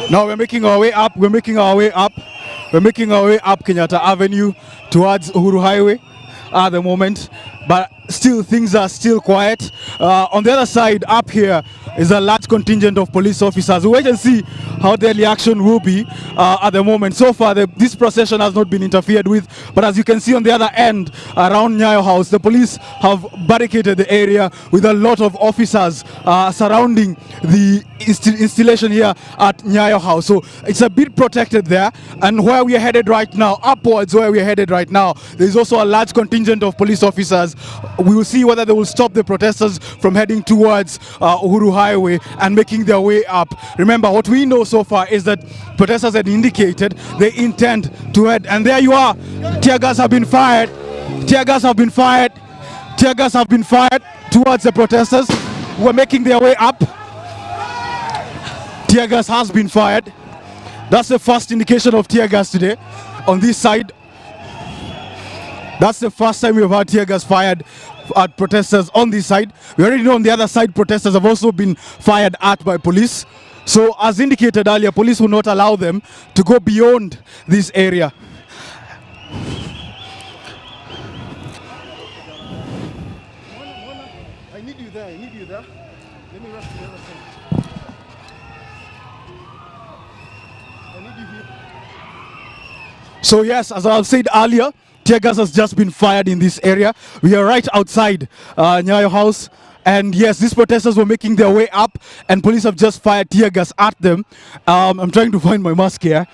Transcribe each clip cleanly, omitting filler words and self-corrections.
Now we're making our way up. We're making our way up. We're making our way up Kenyatta Avenue towards Uhuru Highway at the moment, but still things are still quiet. On the other side, up here, is a large contingent of police officers. We wait and see how their reaction will be at the moment. So far, this procession has not been interfered with, but as you can see on the other end, around Nyayo House, the police have barricaded the area with a lot of officers surrounding the installation here at Nyayo House. So it's a bit protected there, and where we are headed right now, upwards where we are headed right now, there is also a large contingent of police officers. We will see whether they will stop the protesters from heading towards Uhuru Highway and making their way up. Remember, what we know so far is that protesters had indicated they intend to head, and there you are. Tear gas have been fired. Tear gas have been fired. Tear gas have been fired towards the protesters who are making their way up. Tear gas has been fired. That's the first indication of tear gas today on this side. That's the first time we've had tear gas fired at protesters on this side. We already know on the other side protesters have also been fired at by police. So as indicated earlier, police will not allow them to go beyond this area. I need you there, I need you there. Let me rush to the other side. I need you here. So yes, as I've said earlier, tear gas has just been fired in this area. We are right outside Nyayo House. And yes, these protesters were making their way up and police have just fired tear gas at them. I'm trying to find my mask here.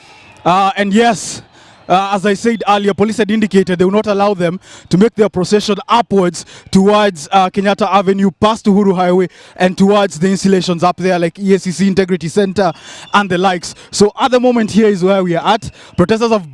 And yes, as I said earlier, police had indicated they will not allow them to make their procession upwards towards Kenyatta Avenue, past Uhuru Highway, and towards the installations up there like EACC Integrity Center and the likes. So at the moment here is where we are at. Protesters have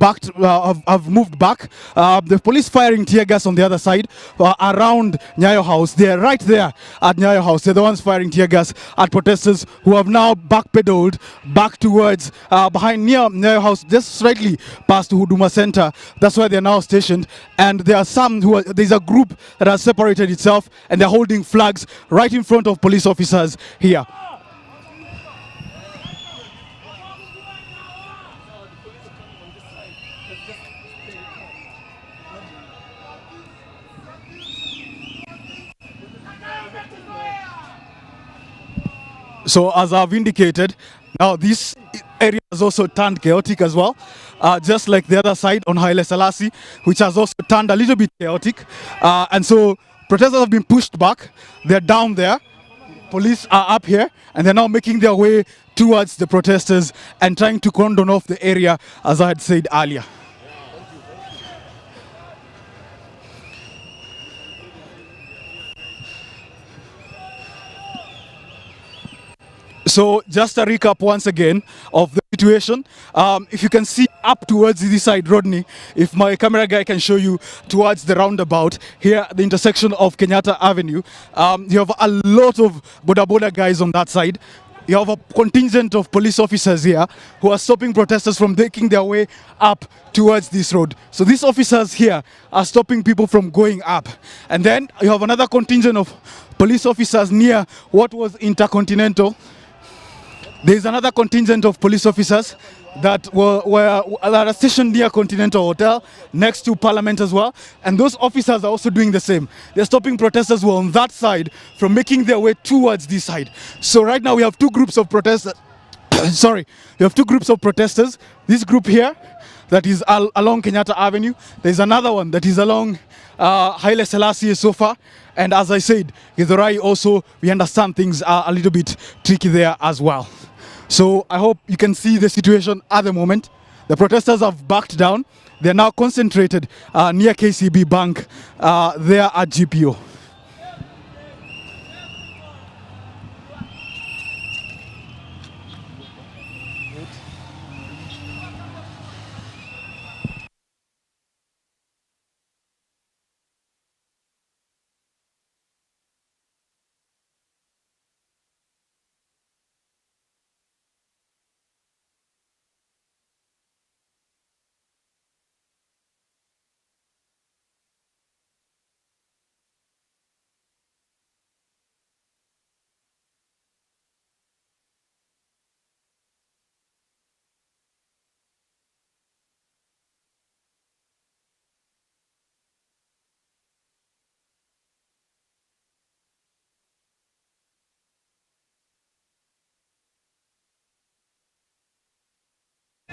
have moved back. The police firing tear gas on the other side around Nyayo House. They're right there at Nyayo House. They're the ones firing tear gas at protesters who have now backpedaled back towards behind near Nyayo House, just slightly past Huduma Center. That's where they're now stationed, and there are some who there's a group that has separated itself and they're holding flags right in front of police officers here. So as I've indicated, now this area has also turned chaotic as well, just like the other side on Haile Salasi, which has also turned a little bit chaotic. And so protesters have been pushed back. They're down there. Police are up here, and they're now making their way towards the protesters and trying to cordon off the area, as I had said earlier. So just a recap once again of the situation. If you can see up towards this side, Rodney, if my camera guy can show you towards the roundabout here, the intersection of Kenyatta Avenue, you have a lot of boda boda guys on that side. You have a contingent of police officers here who are stopping protesters from making their way up towards this road. So these officers here are stopping people from going up. And then you have another contingent of police officers near what was Intercontinental. There's another contingent of police officers that are stationed near Continental Hotel, next to Parliament as well. And those officers are also doing the same. They're stopping protesters who are on that side from making their way towards this side. So right now we have two groups of protesters. Sorry, we have two groups of protesters. This group here, that is along Kenyatta Avenue. There's another one that is along Haile Selassie so far. And as I said, Githurai also, we understand things are a little bit tricky there as well. So I hope you can see the situation at the moment. The protesters have backed down. They're now concentrated near KCB Bank there at GPO.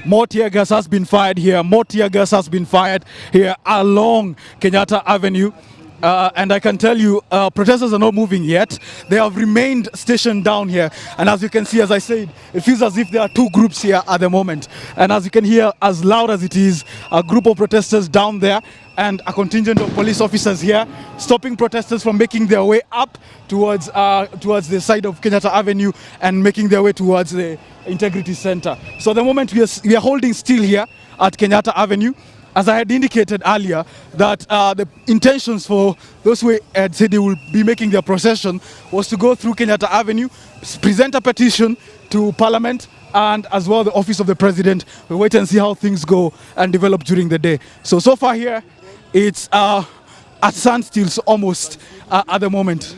more tear gas has been fired here. More tear gas has been fired here along Kenyatta Avenue. And I can tell you, protesters are not moving yet. They have remained stationed down here. And as you can see, as I said, it feels as if there are two groups here at the moment. And as you can hear, as loud as it is, a group of protesters down there and a contingent of police officers here stopping protesters from making their way up towards the side of Kenyatta Avenue and making their way towards the Integrity Center. So at the moment we are holding still here at Kenyatta Avenue. As I had indicated earlier, that the intentions for those who had said they will be making their procession was to go through Kenyatta Avenue, present a petition to Parliament and as well the office of the President. We'll wait and see how things go and develop during the day. So far here, it's at standstill almost at the moment.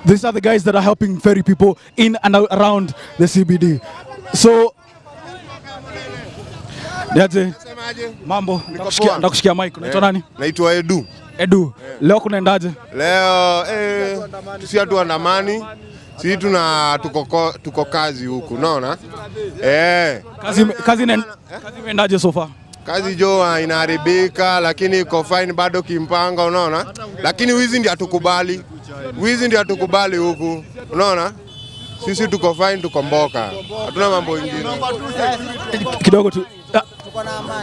These are the guys that are helping ferry people in and around the CBD. So Niaje mambo, nakushikia mic. Unaitwa nani? Naitwa Edu. Edu. Leo kunaendaje? Leo sisi watu andamani. Sisi tuko kazi huku, unaona? Kazi imeendaje so far? Kazi jo inaharibika lakini iko fine bado kimpanga, unaona? Lakini wizi ndio hatukubali. Wizi ndio hatukubali huku, unaona? Sisi tuko fine, tuko mboka. Hatuna mambo mengine. Kidogo tu.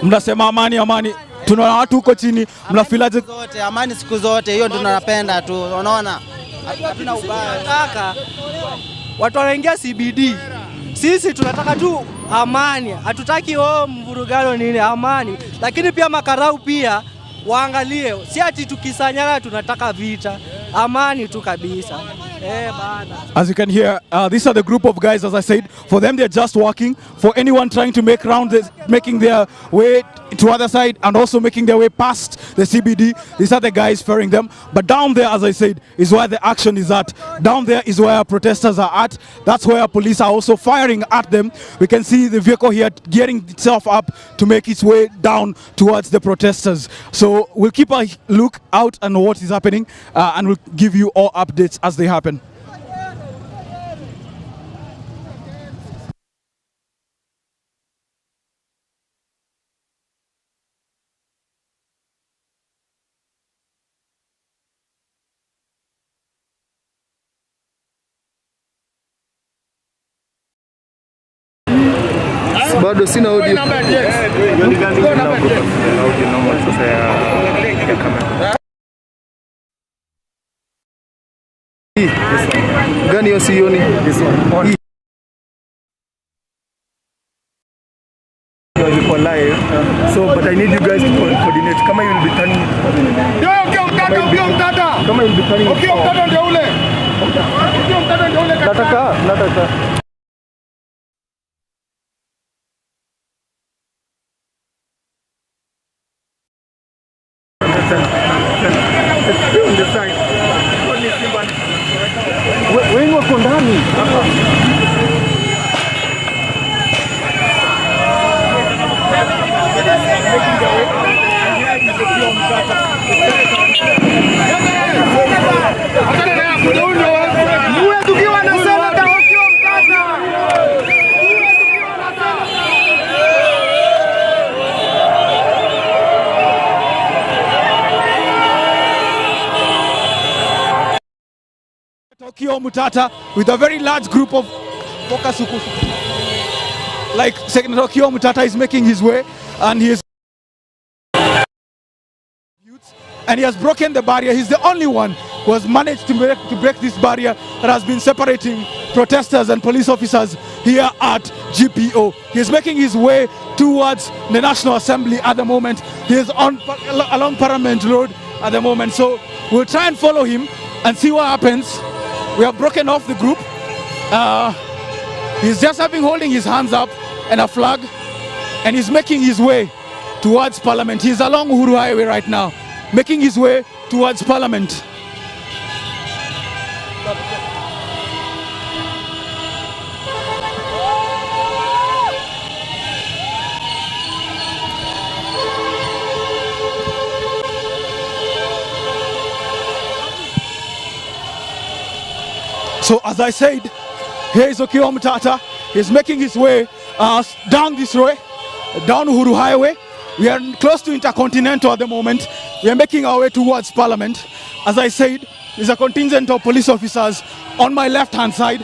Mnasema amani. Tunaona watu huko chini, mnafilaje? Zote amani siku zote, hiyo tunapenda tu, unaona? Hatuna ubaya. Tunataka watu wanaingia CBD. Sisi tunataka tu amani. Hatutaki mvurugano nini, amani. Lakini pia makarau pia waangalie. Si ati tukisanyana tunataka vita. Amani tu kabisa. As you can hear, these are the group of guys, as I said. For them, they're just walking. For anyone trying to making their way to other side and also making their way past the CBD, these are the guys ferrying them. But down there, as I said, is where the action is at. Down there is where protesters are at. That's where police are also firing at them. We can see the vehicle here gearing itself up to make its way down towards the protesters. So we'll keep a look out on what is happening and we'll give you all updates as they happen. Bado sina audio. Gani hiyo sioni? This one. For live. So but I need you guys to coordinate. Kama you will be turning. Kama you will be turning. Okay, mtata ndio ule. Okay, mtata ndio ule. Nataka. On the side. Wewe wako ndani. Muwe Okiya Omutata with a very large group of focus. Like Senator Okiya Omutata is making his way, and he has broken the barrier. He's the only one who has managed to break this barrier that has been separating protesters and police officers here at GPO. He's making his way towards the National Assembly at the moment. He is along Parliament Road at the moment. So we'll try and follow him and see what happens. We have broken off the group. He's just holding his hands up and a flag, and he's making his way towards Parliament. He's along Uhuru Highway right now, making his way towards Parliament. So as I said, here is Okiya Omutata. He's making his way down this road, down Uhuru Highway. We are close to Intercontinental at the moment. We are making our way towards Parliament. As I said, there's a contingent of police officers on my left-hand side.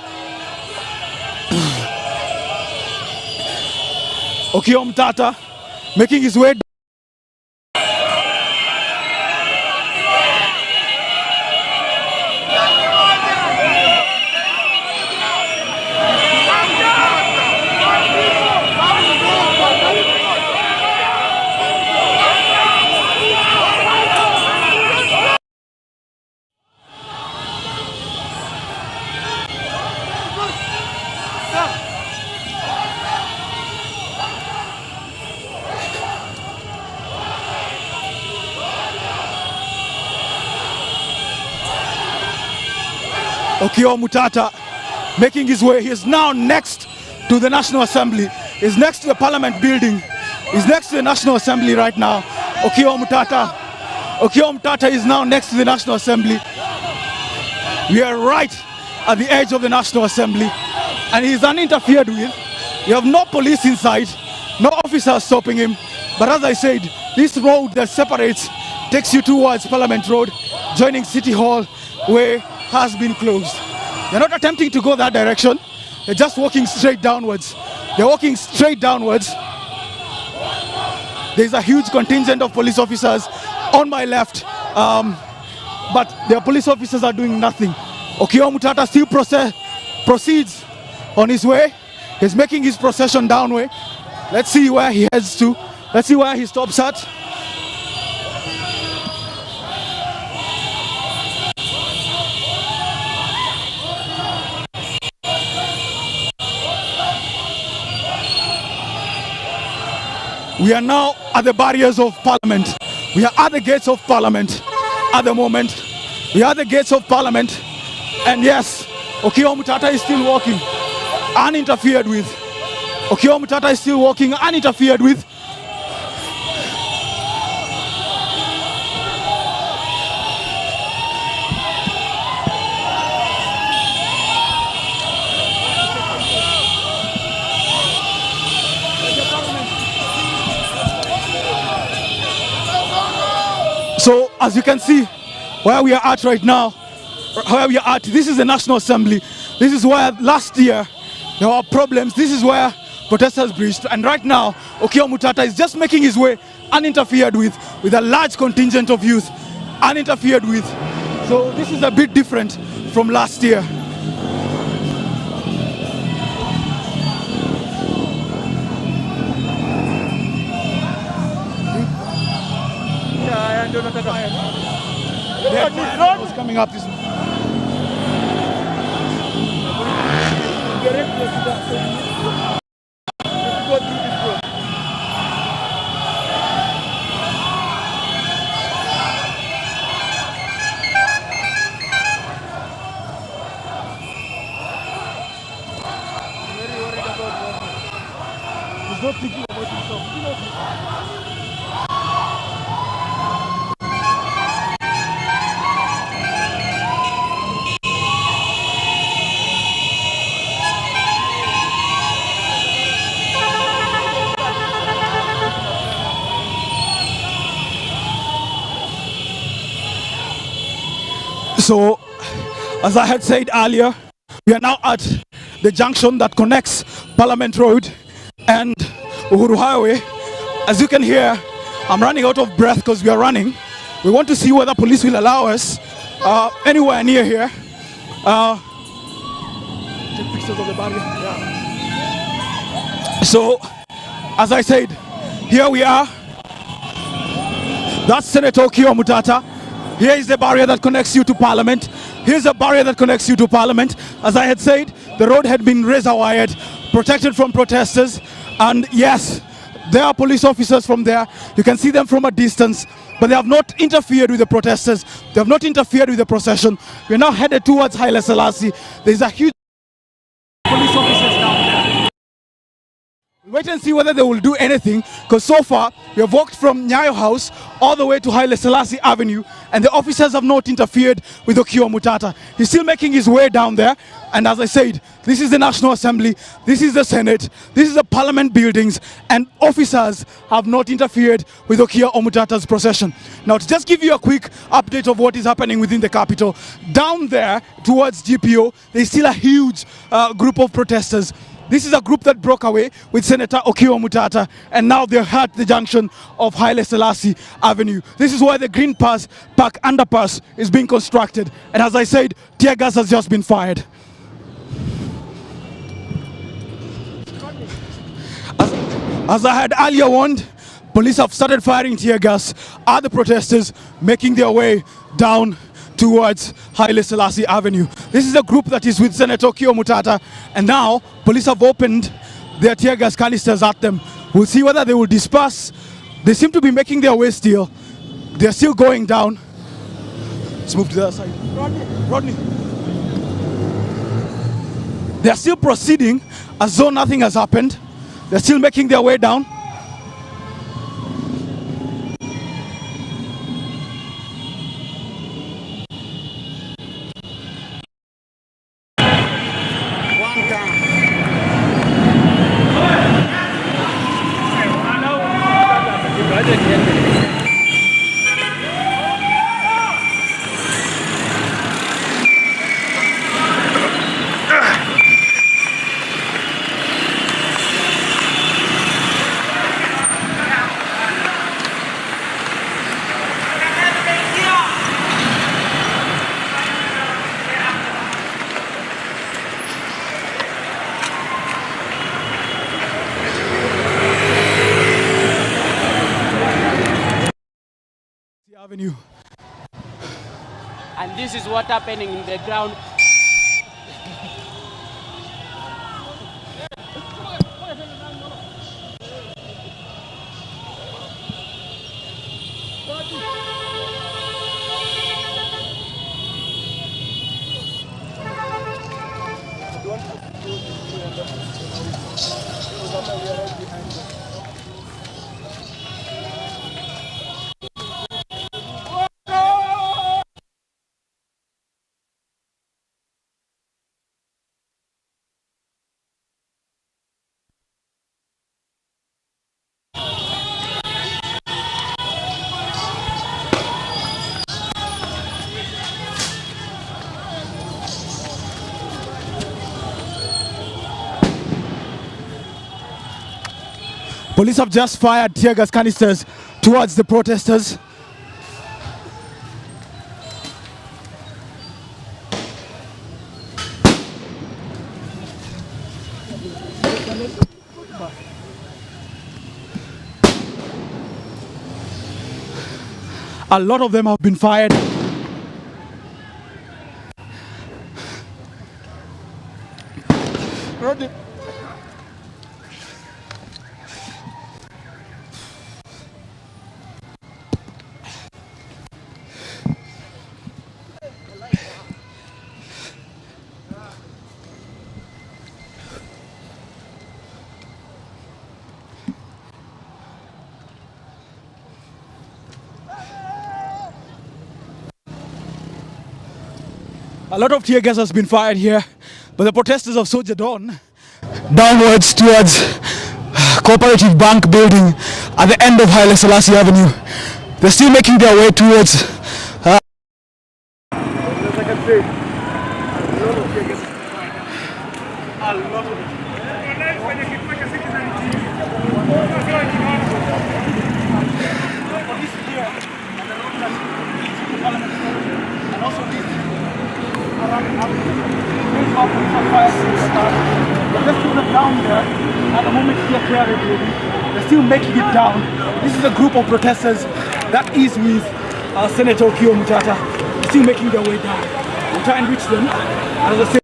Okiya Omutata making his way. Okiya Omutata making his way. He is now next to the National Assembly. He's next to the Parliament building. He's next to the National Assembly right now. Okiya Omutata is now next to the National Assembly. We are right at the edge of the National Assembly, and he is uninterfered with. You have no police inside, no officers stopping him. But as I said, this road that separates takes you towards Parliament Road, joining City Hall, where has been closed. They're not attempting to go that direction. They're just walking straight downwards. They're walking straight downwards. There's a huge contingent of police officers on my left, but the police officers are doing nothing. Okiya Omutata still proceeds on his way. He's making his procession downway. Let's see where he heads to. Let's see where he stops at. We are now at the barriers of Parliament. We are at the gates of Parliament at the moment. We are at the gates of Parliament. And yes, Okiya Omutata is still walking uninterfered with. Okiya Omutata is still walking uninterfered with. So as you can see, where we are at right now, this is the National Assembly. This is where last year there were problems. This is where protesters breached. And right now, Okiya Omutata is just making his way uninterfered with a large contingent of youth uninterfered with. So this is a bit different from last year. Yeah, was coming up this He's not thinking about himself. So As I had said earlier, we are now at the junction that connects Parliament Road and Uhuru Highway. As you can hear, I'm running out of breath because we are running. We want to see whether police will allow us anywhere near here. Take pictures of the barrier. Yeah. So, as I said, here we are. That's Senator Okiya Omutata. Here is the barrier that connects you to Parliament. Here's a barrier that connects you to Parliament. As I had said, the road had been razor wired, protected from protesters. And yes, there are police officers from there. You can see them from a distance, but they have not interfered with the protesters. They have not interfered with the procession. We're now headed towards Haile Salasi. There's a huge police officers down there. Wait and see whether they will do anything, because so far we have walked from Nyayo House all the way to Haile Salasi Avenue, and the officers have not interfered with Okiya Omutata. He's still making his way down there, and as I said, this is the National Assembly, this is the Senate, this is the Parliament buildings, and officers have not interfered with Okiya Omutata's procession. Now, to just give you a quick update of what is happening within the capital, down there towards GPO, there's still a huge group of protesters. This is a group that broke away with Senator Okiya Omutata, and now they're at the junction of Haile Salasi Avenue. This is where the Green Park underpass is being constructed. And as I said, tear gas has just been fired. As I had earlier warned, police have started firing tear gas at the protesters making their way down towards Haile Salasi Avenue. This is a group that is with Senator Okiya Omutata, and now police have opened their tear gas canisters at them. We'll see whether they will disperse. They seem to be making their way still. They're still going down. Let's move to the other side. Rodney. They're still proceeding as though nothing has happened. They're still making their way down. Avenue. And this is what happening in the ground. Police have just fired tear gas canisters towards the protesters. A lot of them have been fired. A lot of tear gas has been fired here, but the protesters have soldiered on downwards towards Cooperative Bank building at the end of Haile Salasi Avenue. They're still making their way towards And also this but let's put them down there. At the moment we are clearing, they're still making it down. This is a group of protesters that is with Senator Kio Mutata. They're still making their way down. We'll try and reach them. As I say,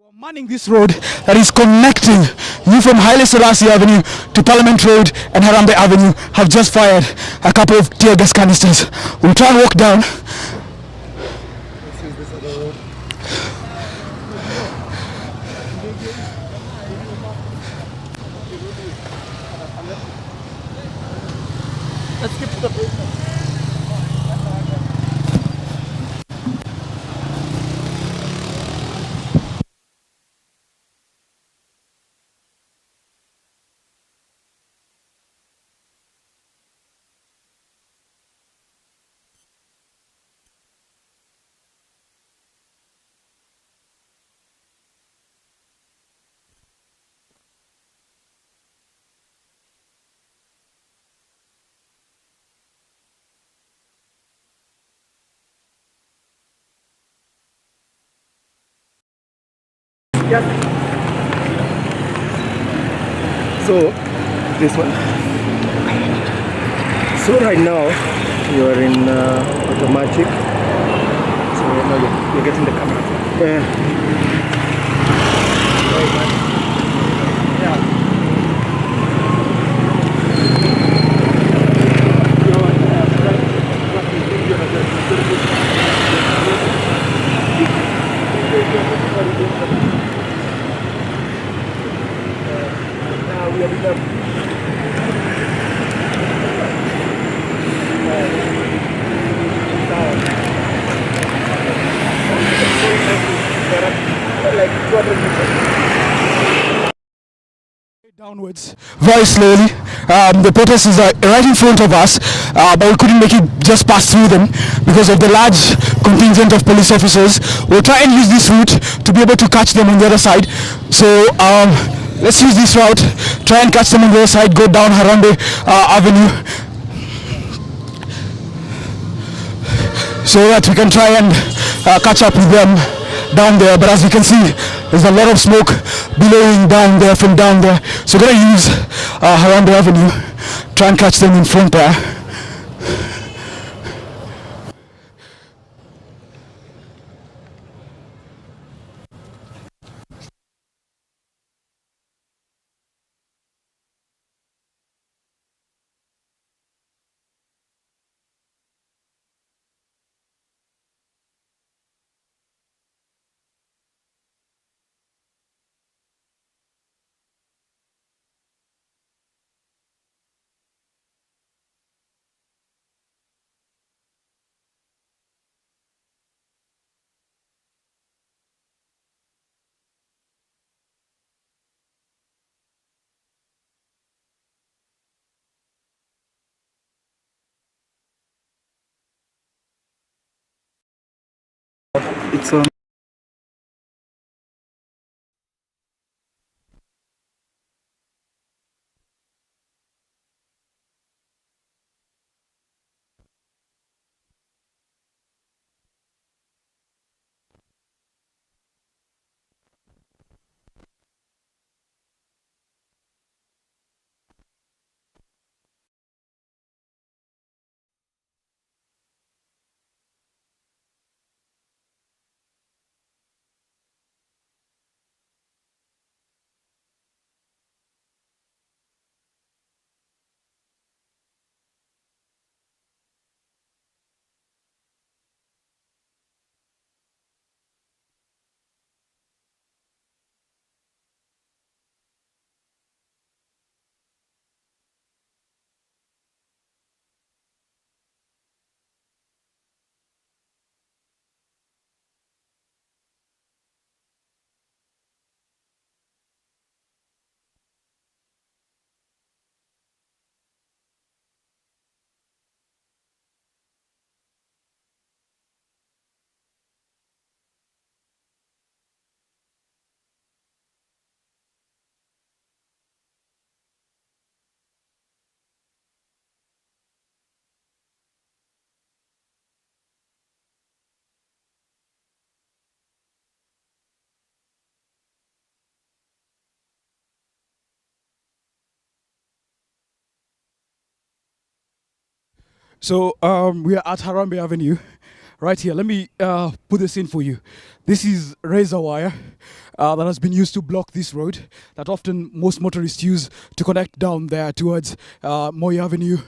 we're manning this road that is connecting you from Haile Salasi Avenue to Parliament Road and Harambe Avenue have just fired a couple of tear gas canisters. We'll try and walk down. Let's skip to the Yes. So, this one. So right now, you are in automatic. So now you're getting the camera. Yeah. Downwards very slowly. The protesters are right in front of us, but we couldn't make it just pass through them because of the large contingent of police officers. We'll try and use this route to be able to catch them on the other side. So let's use this route, try and catch them on the other side, go down Harambe Avenue so that we can try and catch up with them down there. But as you can see, there's a lot of smoke billowing down there from down there, so we're gonna use Harambe Avenue, try and catch them in front there. It's So we are at Harambe Avenue, right here. Let me put this in for you. This is razor wire that has been used to block this road that often most motorists use to connect down there towards Moi Avenue,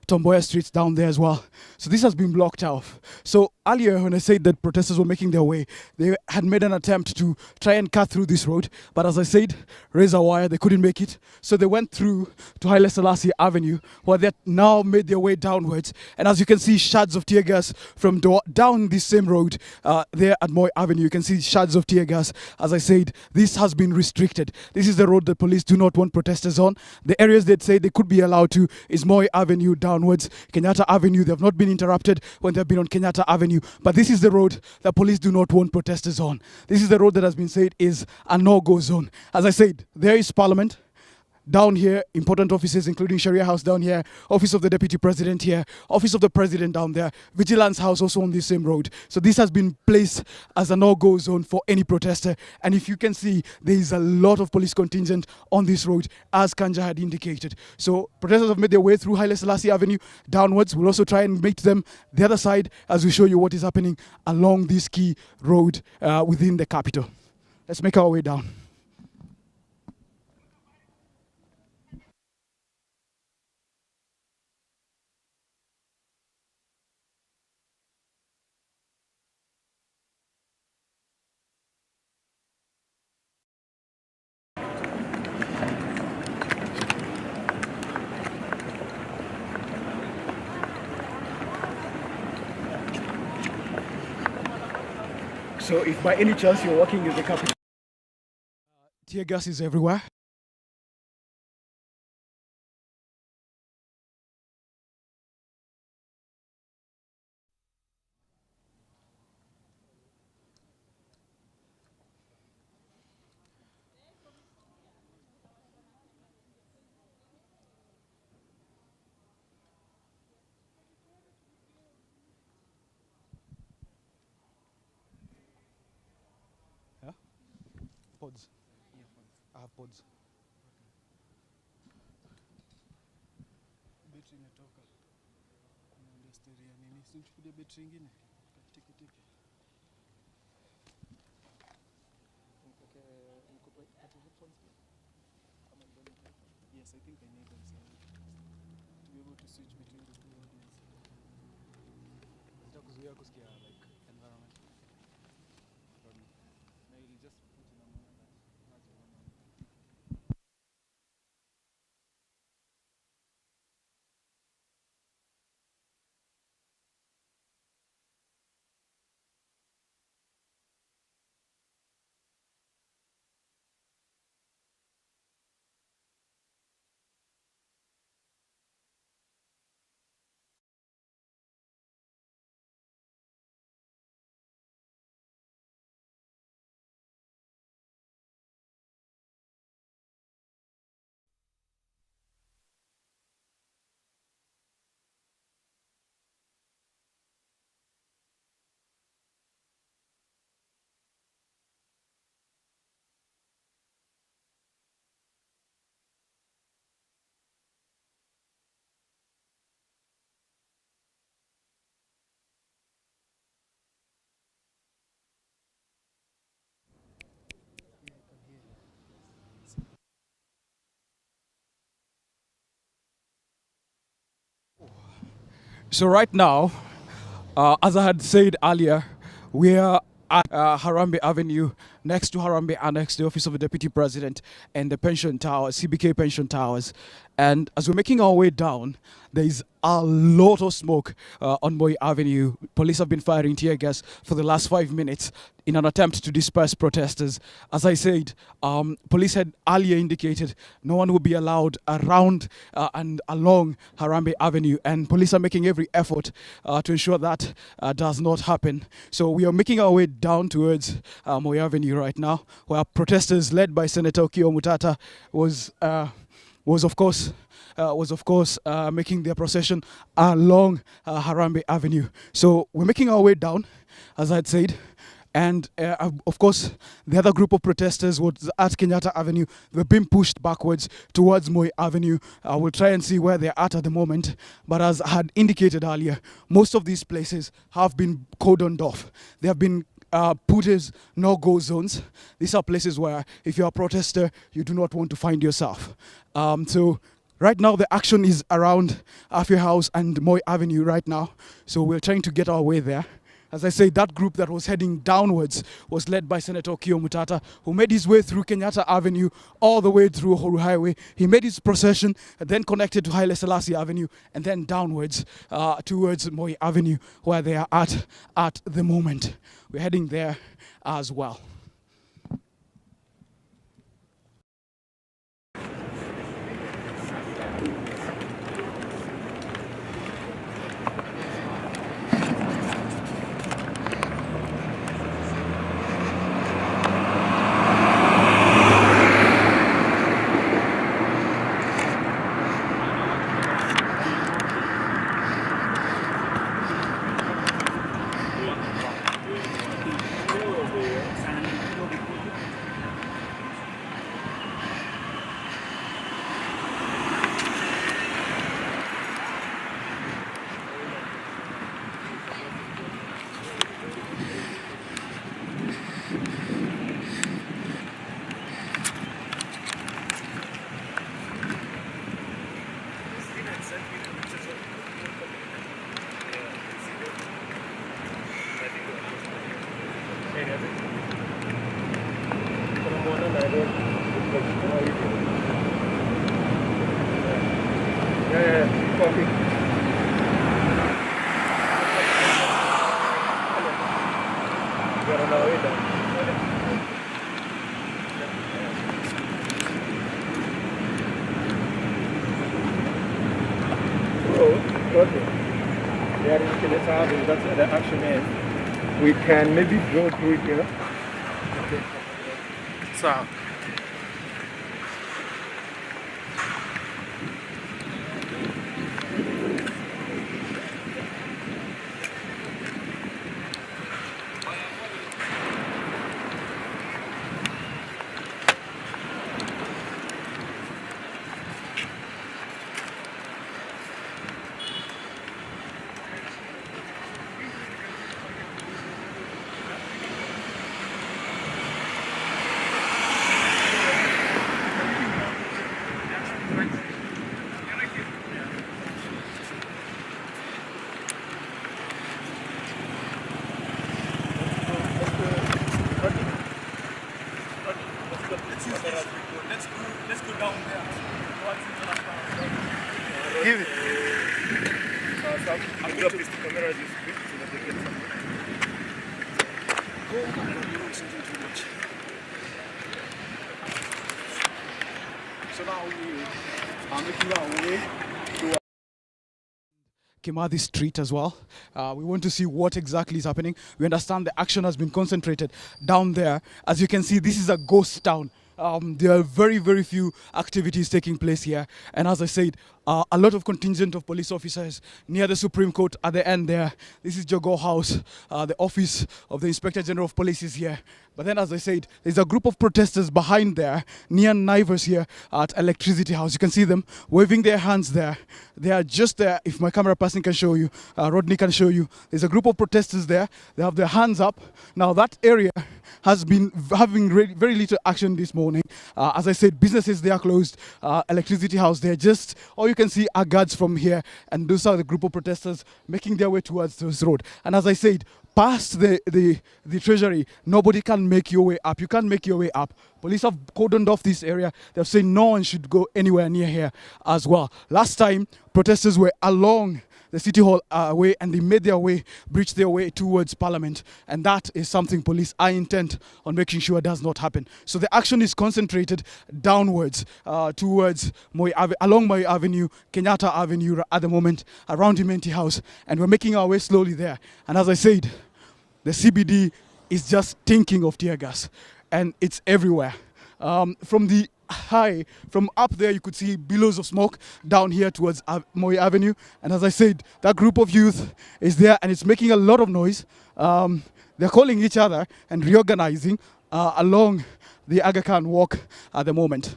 Tomboya Street down there as well. So this has been blocked off. So earlier when I said that protesters were making their way, they had made an attempt to try and cut through this road. But as I said, razor wire, they couldn't make it. So they went through to Salasi Avenue, where they now made their way downwards. And as you can see, shards of tear gas from down this same road there at Moi Avenue. You can see shards of tear gas. As I said, this has been restricted. This is the road that police do not want protesters on. The areas they'd say they could be allowed to is Moi Avenue downwards, Kenyatta Avenue. They have not been interrupted when they've been on Kenyatta Avenue. But this is the road that police do not want protesters on. This is the road that has been said is a no-go zone. As I said, there is Parliament. Down here, important offices, including Sharia House down here, Office of the Deputy President here, Office of the President down there, Vigilance House also on the same road. So this has been placed as a no-go zone for any protester. And if you can see, there is a lot of police contingent on this road, as Kanja had indicated. So protesters have made their way through Haile Selassie Avenue downwards. We'll also try and meet them the other side as we show you what is happening along this key road within the capital. Let's make our way down. So if by any chance you're walking in the capital, tear gas is everywhere. Yeah? Pods. I have pods. Betri imetoka. Kuna story ya nini? Si tuchukue betri nyingine. Tiki tiki. Yes, I think I need them to be able to switch between the two audios. Nitakuzuia kusikia like environment. Na ili just put in a moment that So right now, as I had said earlier, we are at Harambe Avenue, next to Harambe Annex, the Office of the Deputy President, and the pension tower, CBK pension towers. And as we're making our way down, there is a lot of smoke on Moi Avenue. Police have been firing tear gas for the last 5 minutes in an attempt to disperse protesters. As I said, police had earlier indicated no one will be allowed around and along Harambe Avenue, and police are making every effort to ensure that does not happen. So we are making our way down towards Moi Avenue right now, where protesters led by Senator Okiya Omutata was of course making their procession along Harambe Avenue. So we're making our way down, as I had said, And of course, the other group of protesters was at Kenyatta Avenue. They're being pushed backwards towards Moi Avenue. We'll try and see where they're at the moment. But as I had indicated earlier, most of these places have been cordoned off. They have been put as no-go zones. These are places where if you're a protester, you do not want to find yourself. So right now, the action is around Afia House and Moi Avenue right now. So we're trying to get our way there. As I say, that group that was heading downwards was led by Senator Kio Mutata, who made his way through Kenyatta Avenue all the way through Uhuru Highway. He made his procession, then connected to Haile Salasi Avenue, and then downwards towards Moi Avenue, where they are at the moment. We're heading there as well. That's where the action is. We can maybe go through it here. Okay. So. Let's go down there. Give it. I'm going to place the camera this bit so that they get something. So now we are making our way to Kimathi Street as well. We want to see what exactly is happening. We understand the action has been concentrated down there. As you can see, this is a ghost town. There are very, very few activities taking place here. And as I said, a lot of contingent of police officers near the Supreme Court at the end there. This is Jogo House. The office of the Inspector General of Police is here. But then, as I said, there's a group of protesters behind there, near Naivas here at Electricity House. You can see them waving their hands there. They are just there. If my camera person can show you, Rodney can show you. There's a group of protesters there. They have their hands up. Now, that area has been having very little action this morning. As I said, businesses, they are closed. Electricity House, they're just, all you can see are guards from here. And those are the group of protesters making their way towards this road. And as I said, past the treasury, nobody can make your way up. You can't make your way up. Police have cordoned off this area. They've said no one should go anywhere near here as well. Last time, protesters were along the City Hall way, and they made their way, breached their way towards Parliament. And that is something police are intent on making sure does not happen. So the action is concentrated downwards towards along Moi Avenue, Kenyatta Avenue at the moment, around Imenti House. And we're making our way slowly there. And as I said, the CBD is just stinking of tear gas. And it's everywhere. From the high, from up there you could see billows of smoke down here towards Moi Avenue. And as I said, that group of youth is there and it's making a lot of noise. They're calling each other and reorganizing along the Aga Khan walk at the moment.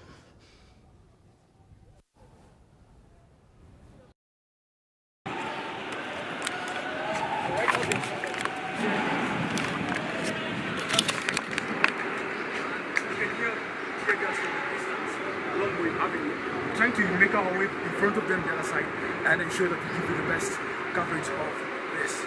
Trying to make our way in front of them the other side and ensure that we give you the best coverage of this.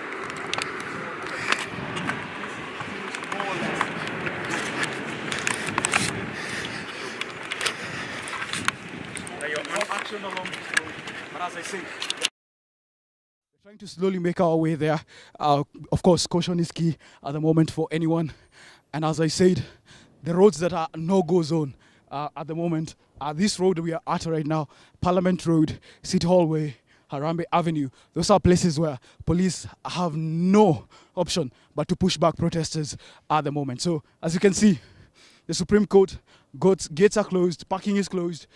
Action along this road, but as I say, we're trying to slowly make our way there. Of course, caution is key at the moment for anyone. And as I said, the roads that are no-go zone at the moment are this road we are at right now, Parliament Road, City Hall Way, Harambee Avenue. Those are places where police have no option but to push back protesters at the moment. So as you can see, the Supreme Court gates are closed, parking is closed,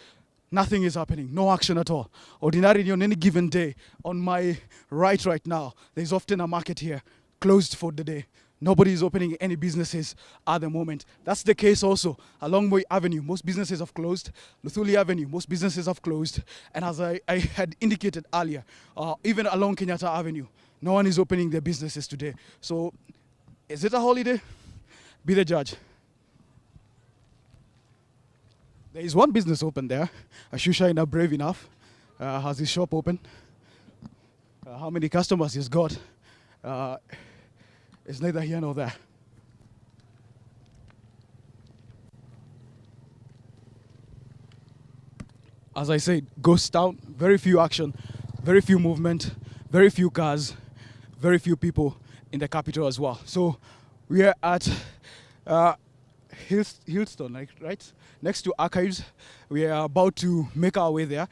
nothing is happening, no action at all. Ordinarily on any given day, on my right now, there's often a market here, closed for the day. Nobody is opening any businesses at the moment. That's the case also along Moi Avenue. Most businesses have closed. Luthuli Avenue, most businesses have closed. And as I had indicated earlier, even along Kenyatta Avenue, no one is opening their businesses today. So is it a holiday? Be the judge. There is one business open there. Ashushaina, brave enough, has his shop open. How many customers he's got? It's neither here nor there. As I said, ghost town, very few action, very few movement, very few cars, very few people in the capital as well. So we are at Hillstone, right? Next to Archives. We are about to make our way there.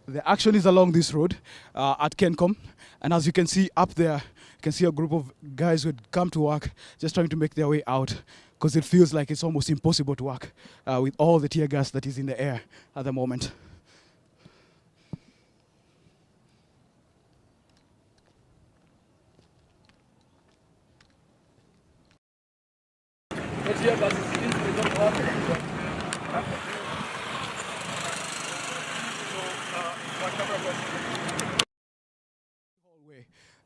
The action is along this road at Kencom. And as you can see up there, you can see a group of guys who had come to work just trying to make their way out because it feels like it's almost impossible to work with all the tear gas that is in the air at the moment.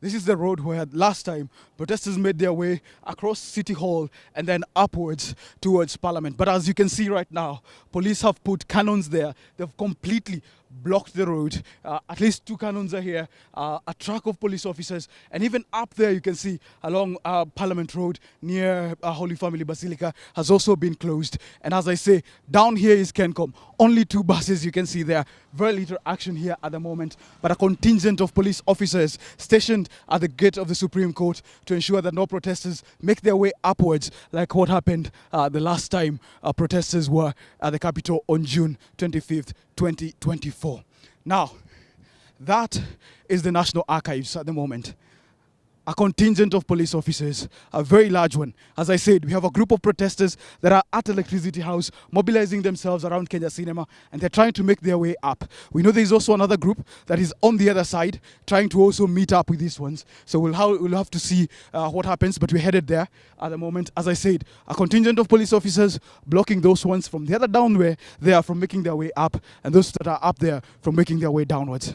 This is the road where last time protesters made their way across City Hall and then upwards towards Parliament. But as you can see right now, police have put cannons there. They've completely blocked the road. At least 2 cannons are here, a truck of police officers, and even up there you can see along Parliament Road near Holy Family Basilica has also been closed. And as I say, down here is Kencom. Only 2 buses you can see there. Very little action here at the moment, but a contingent of police officers stationed at the gate of the Supreme Court to ensure that no protesters make their way upwards like what happened the last time protesters were at the Capitol on June 25th, 2024. Now, that is the National Archives at the moment. A contingent of police officers, a very large one. As I said, we have a group of protesters that are at Electricity House, mobilizing themselves around Kenya Cinema, and they're trying to make their way up. We know there's also another group that is on the other side, trying to also meet up with these ones. So we'll have to see what happens, but we're headed there at the moment. As I said, a contingent of police officers blocking those ones from the other down where they are from making their way up, and those that are up there from making their way downwards.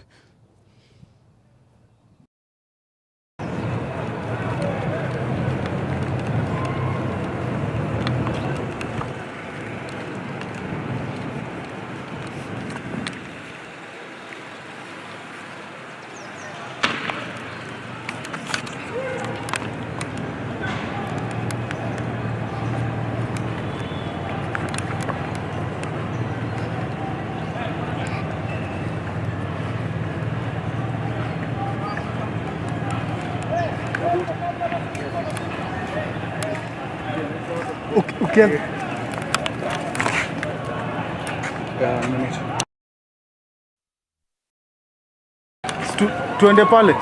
Okay. Tuende pale.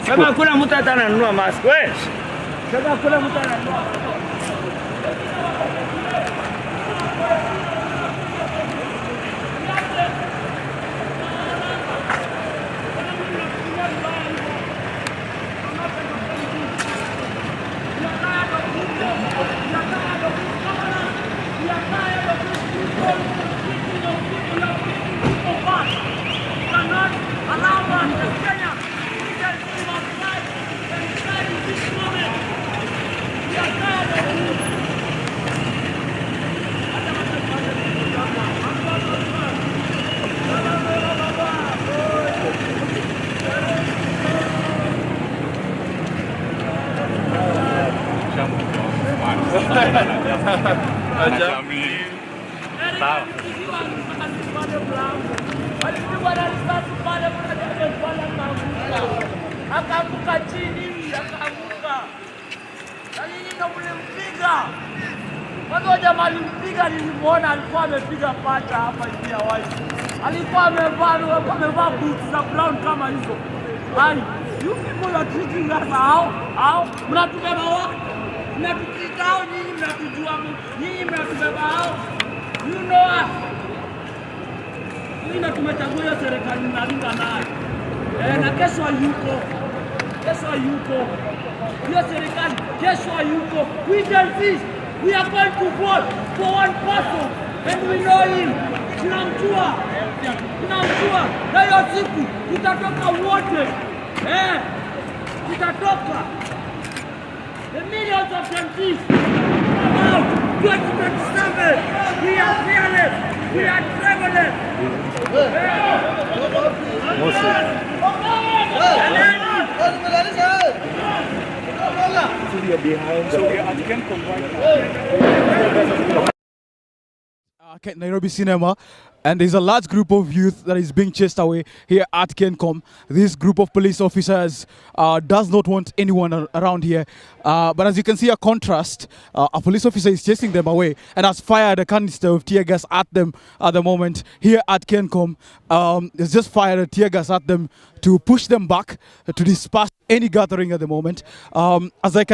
Kama hakuna mtu atanunua mask, wewe. Kama hakuna mtu ananunua. Akaanguka chini, akaanguka. Na nini ndo mlimpiga? Kwanza jamaa alimpiga, nilimwona alikuwa amepiga pacha hapa hivi ya wazi. Alikuwa amevaa boots za brown kama hizo. Ai, you people are treating us how? Mnatubeba wao? Mnatupita hao nyinyi, mnatujua nyinyi, mnatubeba hao. You know us. Mimi na tumechagua hiyo serikali mnalinga nayo. Na kesho yuko. Hiyo serikali kesho yuko. We can see. We are going to vote for one person and we know him. Tunamjua. Na hiyo siku tutatoka wote. Tutatoka. The millions of MPs about 2027. We are fearless. We are travelers. So we are behind. So we are at Kencom right now. Nairobi Cinema, and there's a large group of youth that is being chased away here at Kencom. This group of police officers does not want anyone around here, but as you can see a contrast, a police officer is chasing them away and has fired a canister of tear gas at them at the moment. Here at Kencom, has just fired a tear gas at them to push them back, to disperse any gathering at the moment. As I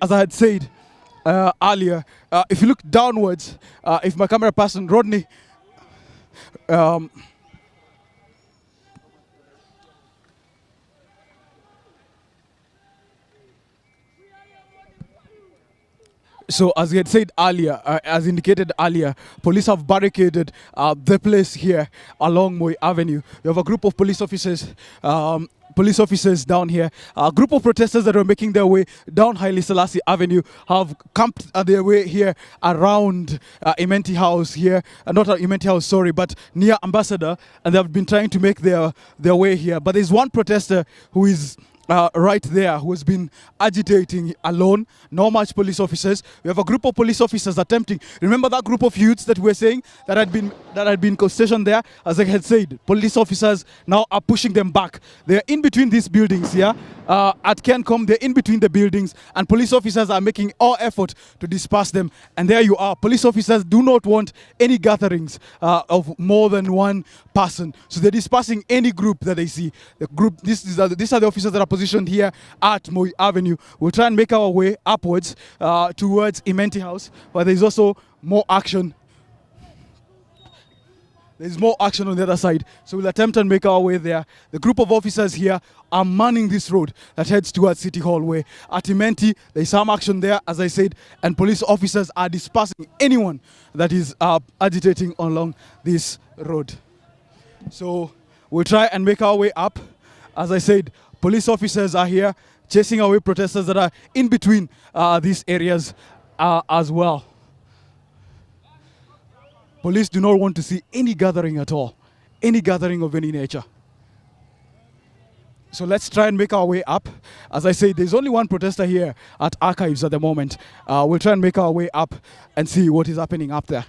had said earlier, if you look downwards, if my camera person Rodney, so as we had said earlier, as indicated earlier, police have barricaded the place here along Moi Avenue. We have a group of police officers down here. A group of protesters that were making their way down Haile Salasi Avenue have camped their way here around Imenti House here, not Imenti House, sorry, but near Ambassador, and they have been trying to make their way here. But there's one protester who is right there who has been agitating alone, no much police officers. We have a group of police officers attempting. Remember that group of youths that we were saying that had been stationed there? As I had said, police officers now are pushing them back. They're in between these buildings here. At Kencom, they're in between the buildings, and police officers are making all effort to disperse them. And there you are. Police officers do not want any gatherings of more than one person. So they're dispersing any group that they see. The group, these are the officers that are positioned here at Moi Avenue. We'll try and make our way upwards towards Imenti House, where there's also more action. there's more action on the other side. So we'll attempt and make our way there. The group of officers here are manning this road that heads towards City Hall Way. At Imenti, there's some action there, as I said, and police officers are dispersing anyone that is agitating along this road. So we'll try and make our way up. As I said, police officers are here chasing away protesters that are in between these areas as well. Police do not want to see any gathering at all, any gathering of any nature. So let's try and make our way up. As I say, there's only one protester here at Archives at the moment. We'll try and make our way up and see what is happening up there.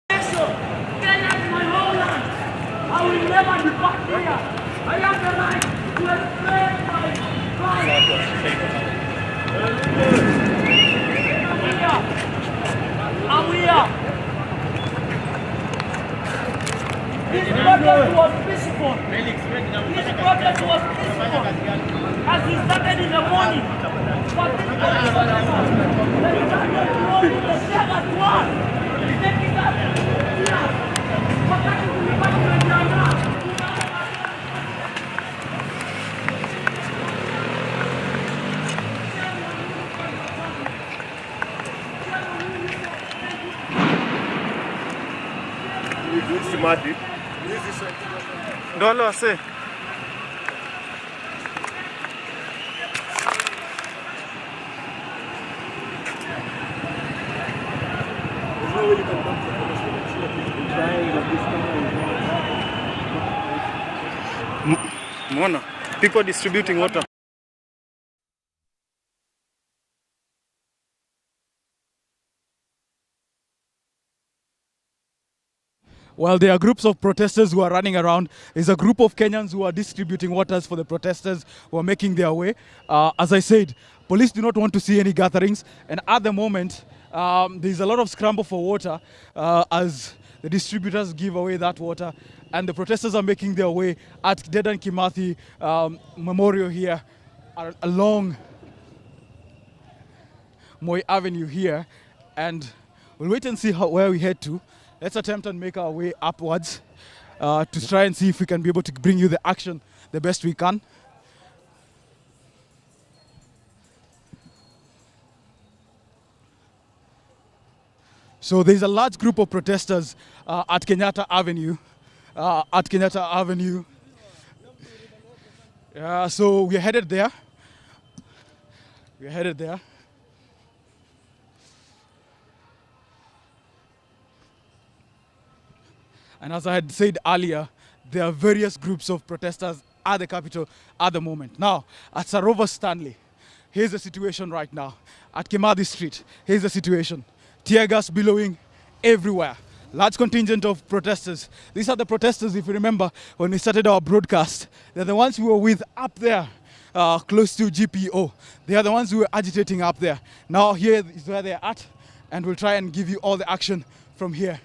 Kenya is my homeland. I will never depart here. I have the right to express my right. I'm here. This protest was peaceful. This protest was peaceful. As we started in the morning. But this protest, they started rolling the Shagas one. Taking us here. Wakati tulipata tunajiandaa. Ndo wale wase. Mona, people distributing water. Well, there are groups of protesters who are running around. There's a group of Kenyans who are distributing waters for the protesters who are making their way. As I said, police do not want to see any gatherings. And at the moment, there's a lot of scramble for water as the distributors give away that water. And the protesters are making their way at Dedan Kimathi Memorial here along Moi Avenue here. And we'll wait and see where we head to. Let's attempt and make our way upwards to try and see if we can be able to bring you the action the best we can. So there's a large group of protesters at Kenyatta Avenue. So we're headed there. And as I had said earlier, there are various groups of protesters at the capital at the moment. Now, at Sarova Stanley, here's the situation right now. At Kimathi Street, here's the situation. Tear gas billowing everywhere. Large contingent of protesters. These are the protesters, if you remember, when we started our broadcast. They're the ones we were with up there, close to GPO. They are the ones who were agitating up there. Now here is where they're at, and we'll try and give you all the action from here.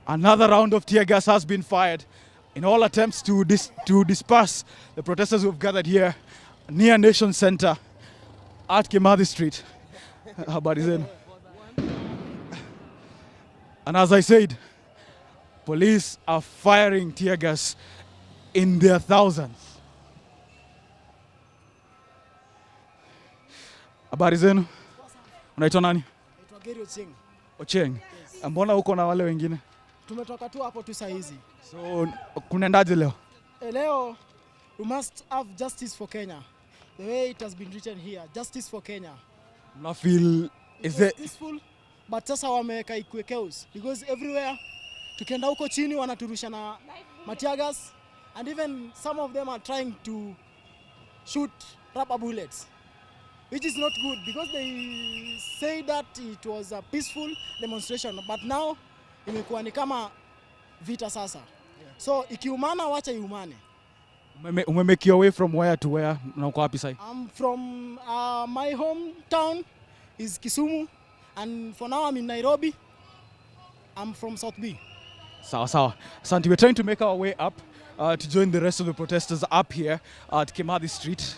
Another round of tear gas has been fired in all attempts to disperse the protesters who have gathered here near Nation Center at Kimathi Street. And as I said, police are firing tear gas in their thousands. Habari zenu? Unaitwa nani? Naitwa Gary Ocheng. Ocheng. Mbona uko na wale wengine? Tumetoka tu hapo tu saa hizi. So kunaendaje leo? Leo we must have justice for Kenya. The way it has been written here, justice for Kenya. Mna feel is it peaceful? But sasa wameweka ikue chaos because everywhere tukienda huko chini wanaturusha na matiagas, and even some of them are trying to shoot rubber bullets, which is not good because they say that it was a peaceful demonstration, but now imekuwa ni kama vita sasa. So ikiumana wacha iumane. Make your way from where to where? Na uko wapi sai? I'm from my hometown is Kisumu, and for now I'm in Nairobi. I'm from South B. Sawa sawa. Santi, we're trying to make our way up to join the rest of the protesters up here at Kimathi Street.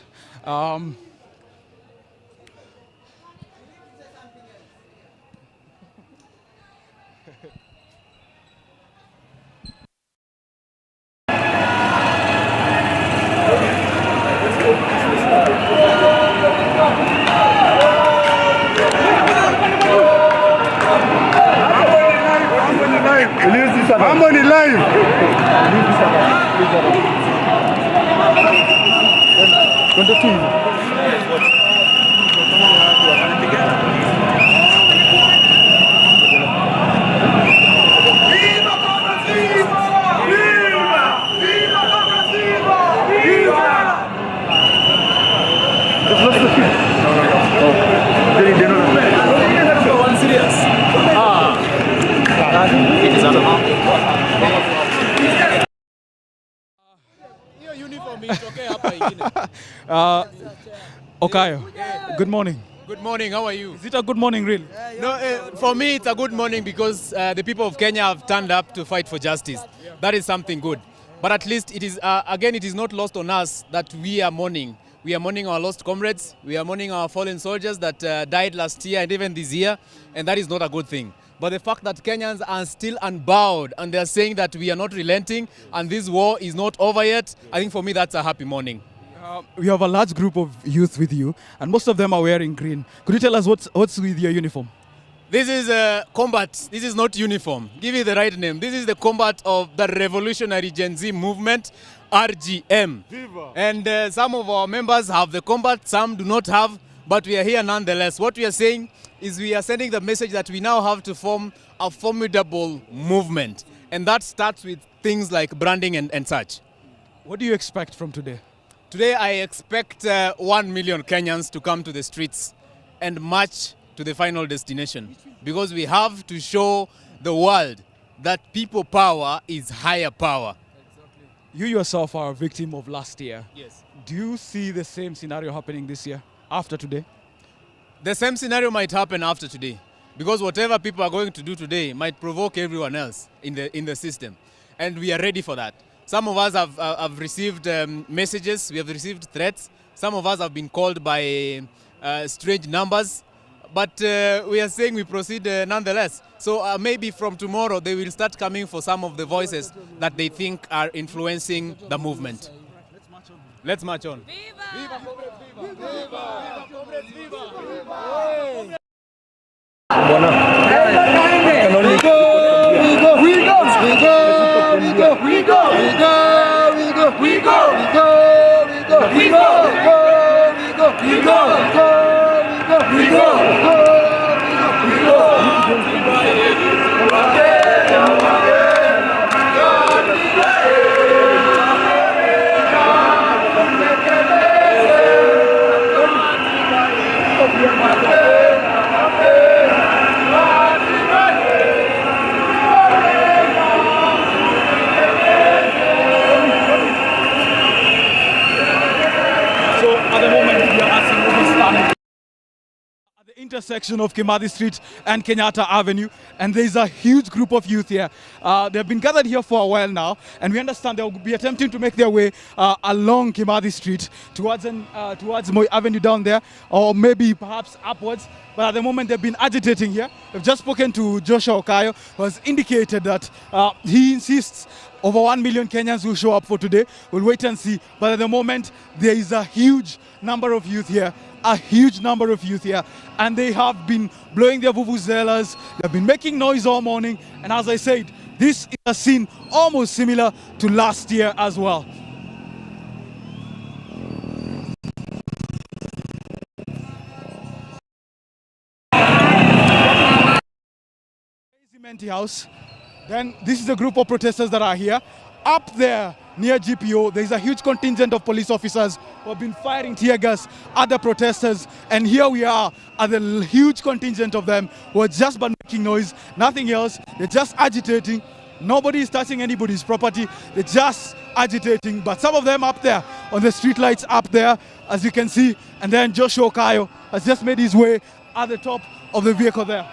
Mambo ni live. Okayo, good morning. Good morning, how are you? Is it a good morning, really? No, for me it's a good morning because the people of Kenya have turned up to fight for justice. That is something good. But at least it is, again, it is not lost on us that we are mourning. We are mourning our lost comrades. We are mourning our fallen soldiers that died last year and even this year, and that is not a good thing. But the fact that Kenyans are still unbowed and they are saying that we are not relenting and this war is not over yet, I think for me that's a happy morning. We have a large group of youth with you, and most of them are wearing green. Could you tell us what's with your uniform? This is combat. This is not uniform. Give it the right name. This is the combat of the Revolutionary Gen Z Movement, RGM. Viva. And some of our members have the combat, some do not have, but we are here nonetheless. What we are saying is we are sending the message that we now have to form a formidable movement. And that starts with things like branding and such. What do you expect from today? Today I expect 1 million Kenyans to come to the streets and march to the final destination, because we have to show the world that people power is higher power. Exactly. You yourself are a victim of last year. Yes. Do you see the same scenario happening this year, after today? The same scenario might happen after today, because whatever people are going to do today might provoke everyone else in the system, and we are ready for that. Some of us have received messages, we have received threats. Some of us have been called by strange numbers, but we are saying we proceed nonetheless. So maybe from tomorrow they will start coming for some of the voices that they think are influencing the movement. Let's march on. Viva! Viva, comrades, viva! Viva! Viva, comrades, viva! Viva! Intersection of Kimathi Street and Kenyatta Avenue, and there's a huge group of youth here. They've been gathered here for a while now, and we understand they'll be attempting to make their way along Kimathi Street towards Moi Avenue down there, or maybe perhaps upwards. But at the moment they've been agitating here. We've just spoken to Joshua Okayo, who has indicated that he insists over 1 million Kenyans will show up for today. We'll wait and see. But at the moment, there is a huge number of youth here, and they have been blowing their vuvuzelas. They've been making noise all morning, and as I said, this is a scene almost similar to last year as well. Crazy House. Then this is a group of protesters that are here. Up there near GPO, there is a huge contingent of police officers who have been firing tear gas at the protesters. And here we are at the huge contingent of them who are just making noise, nothing else. They're just agitating. Nobody is touching anybody's property. They're just agitating, but some of them up there on the street lights up there, as you can see, and then Joshua Kayo has just made his way at the top of the vehicle there.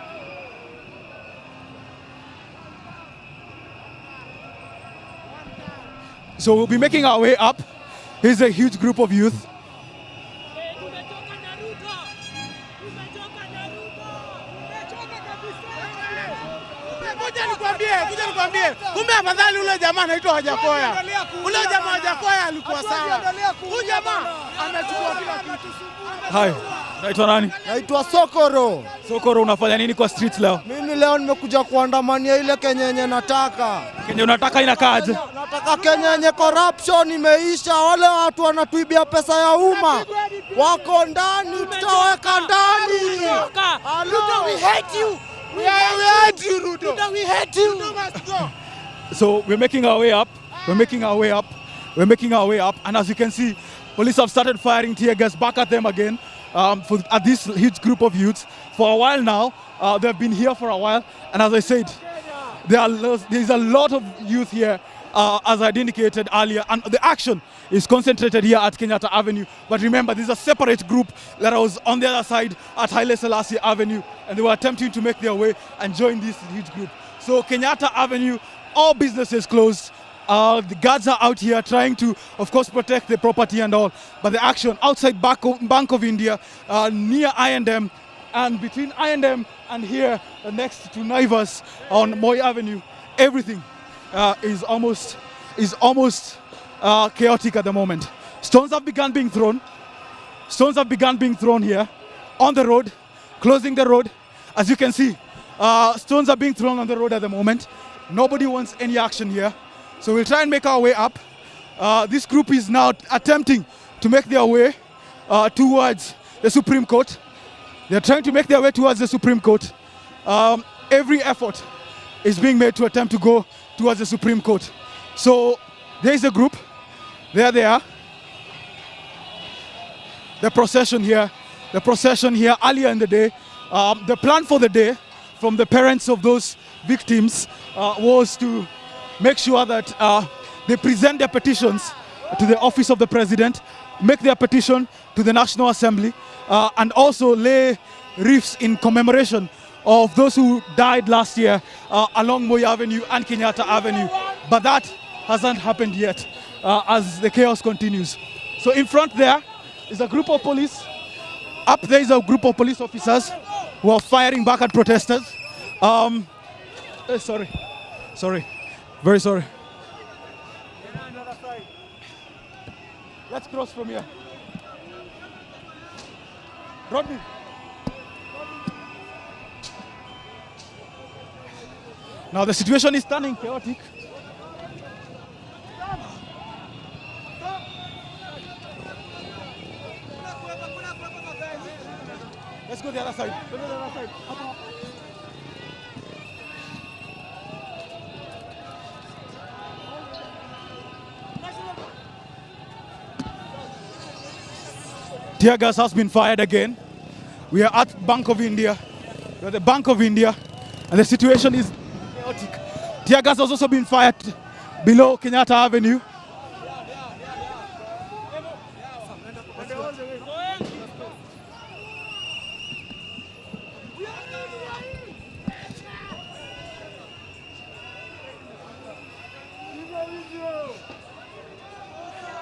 So we'll be making our way up. Here's a huge group of youth. Kuja nikwambie, kumbe afadhali ule jamaa anaitwa Hajakoya. Ule jamaa Hajakoya alikuwa sawa. Huyu jamaa amechukua kila kitu. Hai, naitwa nani? Naitwa Sokoro. Sokoro, unafanya nini kwa street leo? Mimi leo nimekuja kuandamania ile Kenya yenye nataka. Kenya unataka inakaaje? Nataka Kenya yenye corruption imeisha, wale watu wanatuibia pesa ya umma. Wako ndani, tutaweka ndani. Ruto, we hate you. We hate you, Ruto. Ruto, we hate you. Ruto must go. So we're making our way up. We're making our way up. We're making our way up. And as you can see, police have started firing tear gas back at them again at this huge group of youths. For a while now, they've been here for a while. And as I said, there's a lot of youth here, as I indicated earlier. And the action is concentrated here at Kenyatta Avenue. But remember, there's a separate group that was on the other side at Salasi Avenue. And they were attempting to make their way and join this huge group. So Kenyatta Avenue, all businesses closed. The guards are out here trying to, of course, protect the property and all. But the action outside Bank of India, near I&M, and between I&M and here, next to Naivas on Moi Avenue, everything is almost chaotic at the moment. Stones have begun being thrown. Stones have begun being thrown here on the road, closing the road. As you can see, stones are being thrown on the road at the moment. Nobody wants any action here. So we'll try and make our way up. This group is now attempting to make their way towards the Supreme Court. They're trying to make their way towards the Supreme Court. Every effort is being made to attempt to go towards the Supreme Court. So there is a group. There they are. The procession here earlier in the day. The plan for the day from the parents of those victims was to make sure that they present their petitions to the office of the president, make their petition to the National Assembly, and also lay wreaths in commemoration of those who died last year along Moi Avenue and Kenyatta Avenue. But that hasn't happened yet as the chaos continues. So in front there is a group of police. Up there is a group of police officers who are firing back at protesters. Sorry. Very sorry. Let's cross from here. Rodney. Now the situation is turning chaotic. Let's go the other side. Go to the other side. Tear gas has been fired again. We are at Bank of India. We're at the Bank of India, and the situation is chaotic. Tear gas has also been fired below Kenyatta Avenue.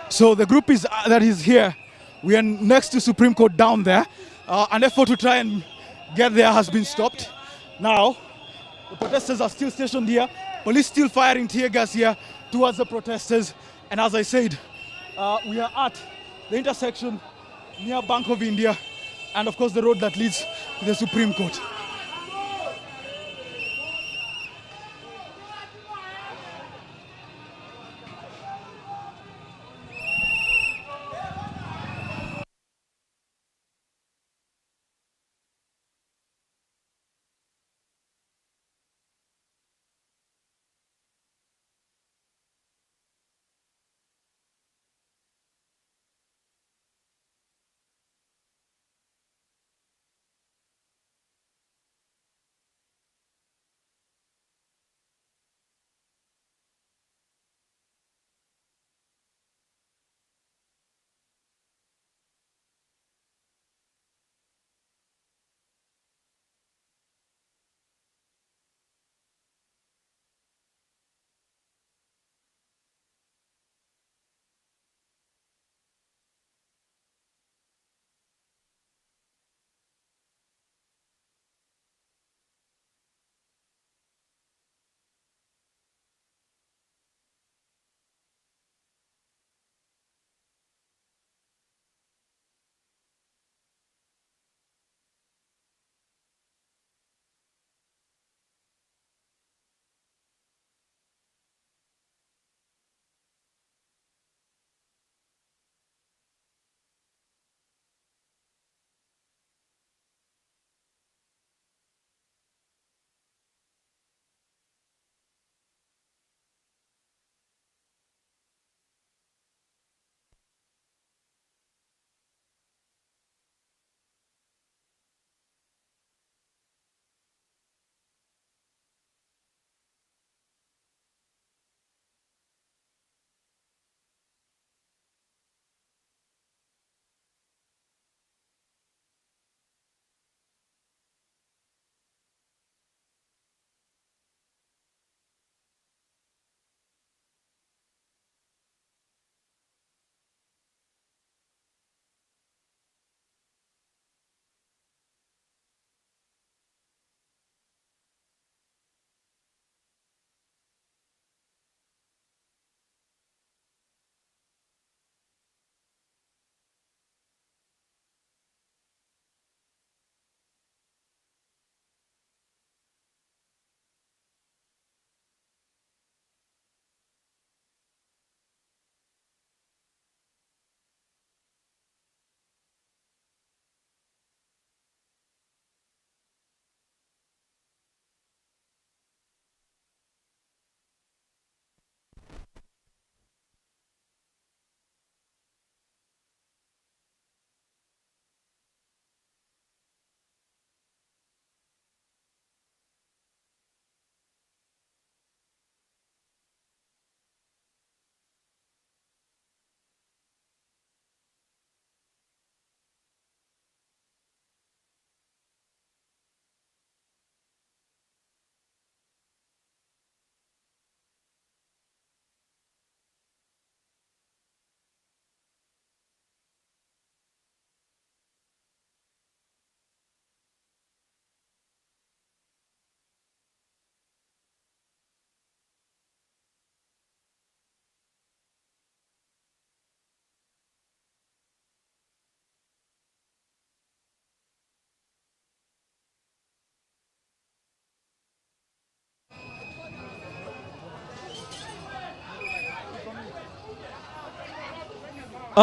So the group that is here. We are next to Supreme Court down there. An effort to try and get there has been stopped. Now, the protesters are still stationed here. Police still firing tear gas here towards the protesters. And as I said, we are at the intersection near Bank of India and of course the road that leads to the Supreme Court.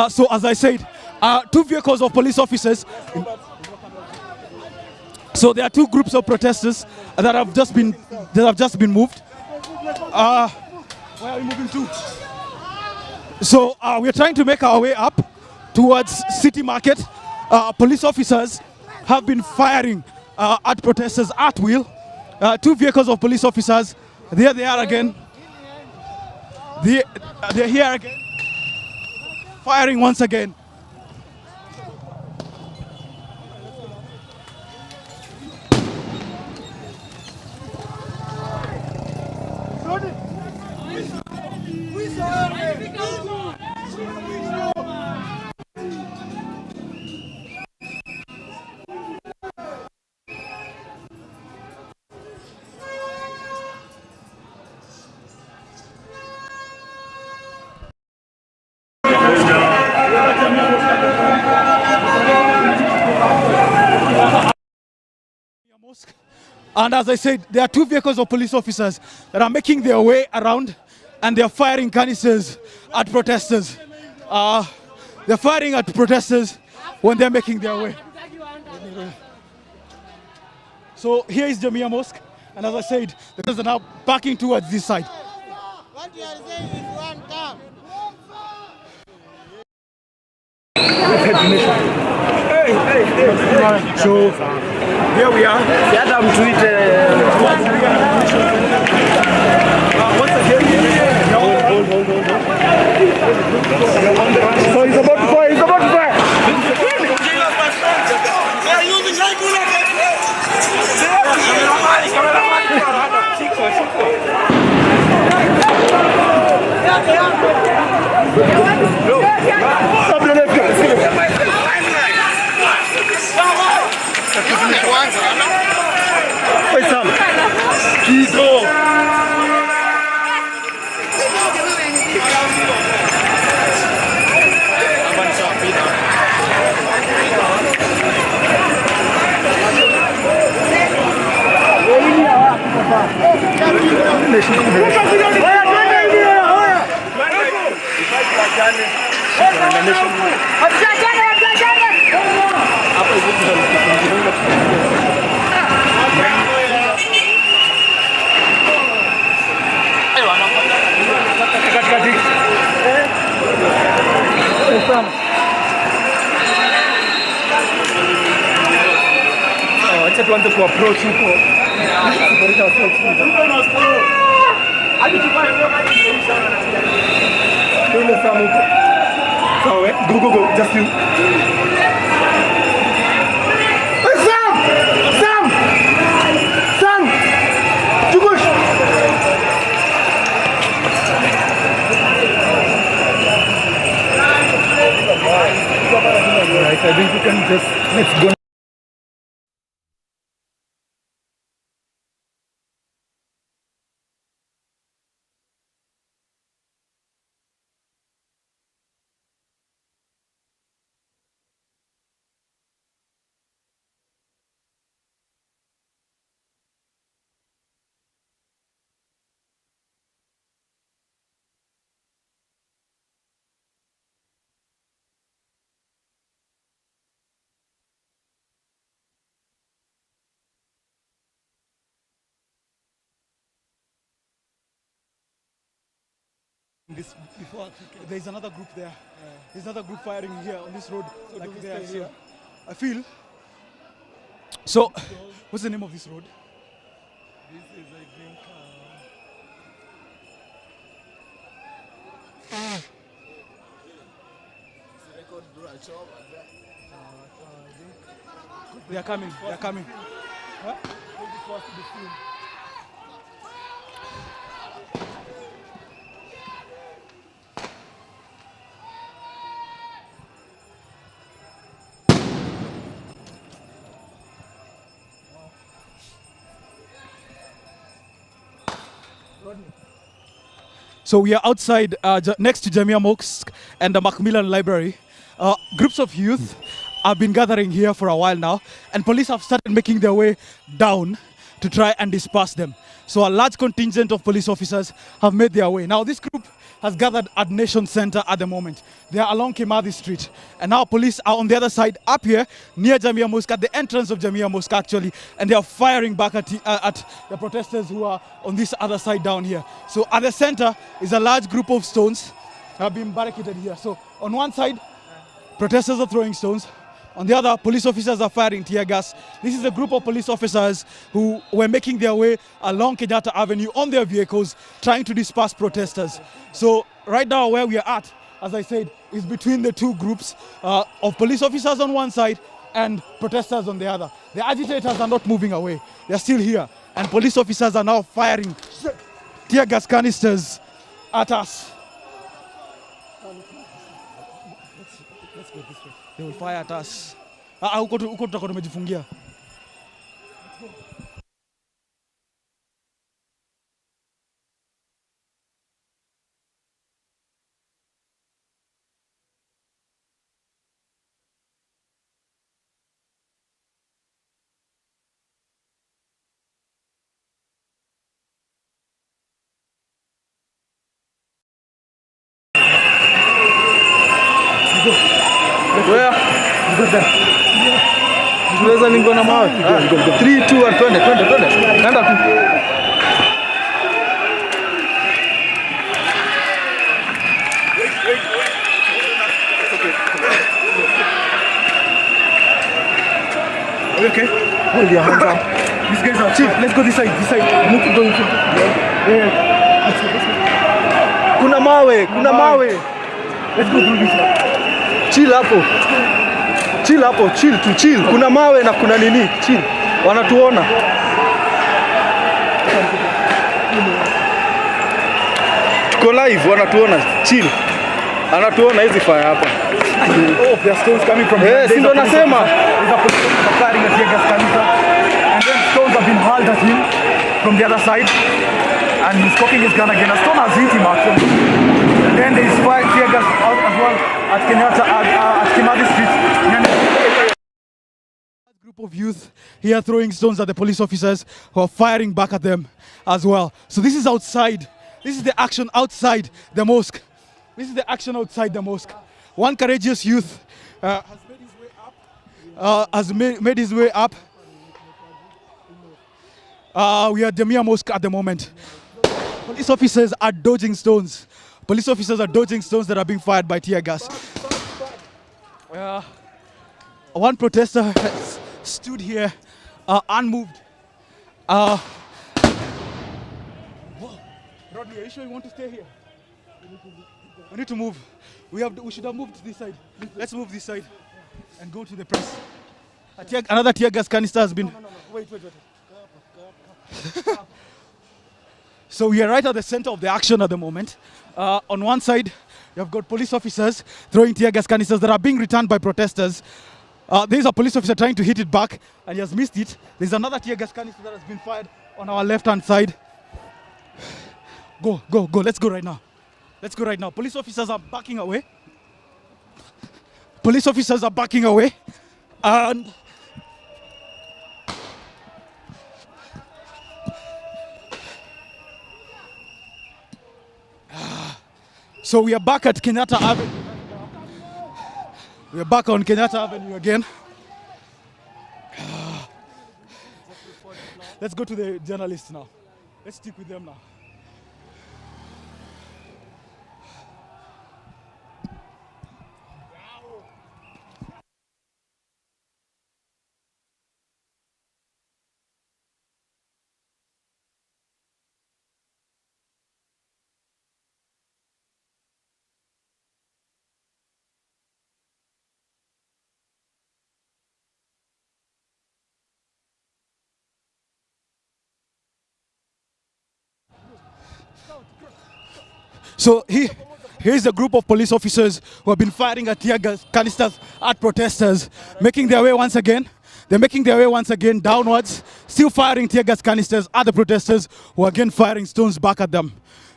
So as I said, 2 vehicles of police officers. So there are 2 groups of protesters that have just been moved. Where are we moving to? So we're trying to make our way up towards City Market. Police officers have been firing at protesters at will. 2 vehicles of police officers. There they are again. They're here again. Firing once again. And as I said, there are 2 vehicles of police officers that are making their way around, and they're firing canisters at protesters. They're firing at protesters when they're making their way. So here is Jamia Mosque, and as I said, the cars are now backing towards this side. What you are saying is one car. So here we are. Once again, hold. So he's about to fire. Acha tuanze kuapproach huko. Go, just you. Hey, Sam! Jugush! Right, I think you can just, let's go. There's another group there. There's another group firing here on this road, so like there. So I feel. So, what's the name of this road? This is, I think, They are coming. Huh? So we are outside next to Jamia Mosque and the Macmillan Library. Groups of youth have been gathering here for a while now, and police have started making their way down to try and disperse them. So a large contingent of police officers have made their way. Now this group has gathered at Nation Center at the moment. They are along Kimathi Street. And now police are on the other side, up here, near Jamia Mosque, at the entrance of Jamia Mosque actually, and they are firing back at the protesters who are on this other side down here. So at the center is a large group of stones that have been barricaded here. So on one side, protesters are throwing stones. On the other, police officers are firing tear gas. This is a group of police officers who were making their way along Kenyatta Avenue on their vehicles, trying to disperse protesters. So right now where we are at, as I said, is between the two groups of police officers on one side and protesters on the other. The agitators are not moving away. They're still here. And police officers are now firing tear gas canisters at us. Let's go this way. They will fire at us. Huko tutakuwa tumejifungia. Where? Tunaweza ningo na mawe. 3 2 and twende. Nenda tu. Are you okay? Hold your hands up. These guys are chill. Let's go this side. Look at going. Let's go. Kuna mawe. Let's go through this side. Chill hapo, chill. Kuna mawe na kuna nini? Chill. Wanatuona. Tuko live, wanatuona. Chill. Anatuona hizi fire hapa. Oh, there are stones coming from here. Si ndo nasema. There's a police firing a tear gas canister. And then stones have been hurled at him from the other side. And he's cocking his gun again. A stone has hit him actually. And then there is fire tear gas out as well at Kenyatta, at Kimathi Street. A group of youth here throwing stones at the police officers who are firing back at them as well. So this is outside. This is the action outside the mosque. One courageous youth has made his way up. We are at Jamia Mosque at the moment. Police officers are dodging stones. That are being fired by tear gas. One protester has stood here unmoved. Whoa. Rodney, are you sure you want to stay here? We need to move. We should have moved to this side. Let's move this side and go to the press. Another tear gas canister has been... No. Wait. So we are right at the center of the action at the moment. On one side, you have got police officers throwing tear gas canisters that are being returned by protesters. There is a police officer trying to hit it back and he has missed it. There's another tear gas canister that has been fired on our left-hand side. Go. Let's go right now. Police officers are backing away. And so we are back at Kenyatta Avenue. We are back on Kenyatta Avenue again. Let's go to the journalists now. Let's stick with them now. So here's a group of police officers who have been firing at tear gas canisters at protesters, making their way once again. They're making their way once again downwards, still firing tear gas canisters at the protesters, who are again firing stones back at them.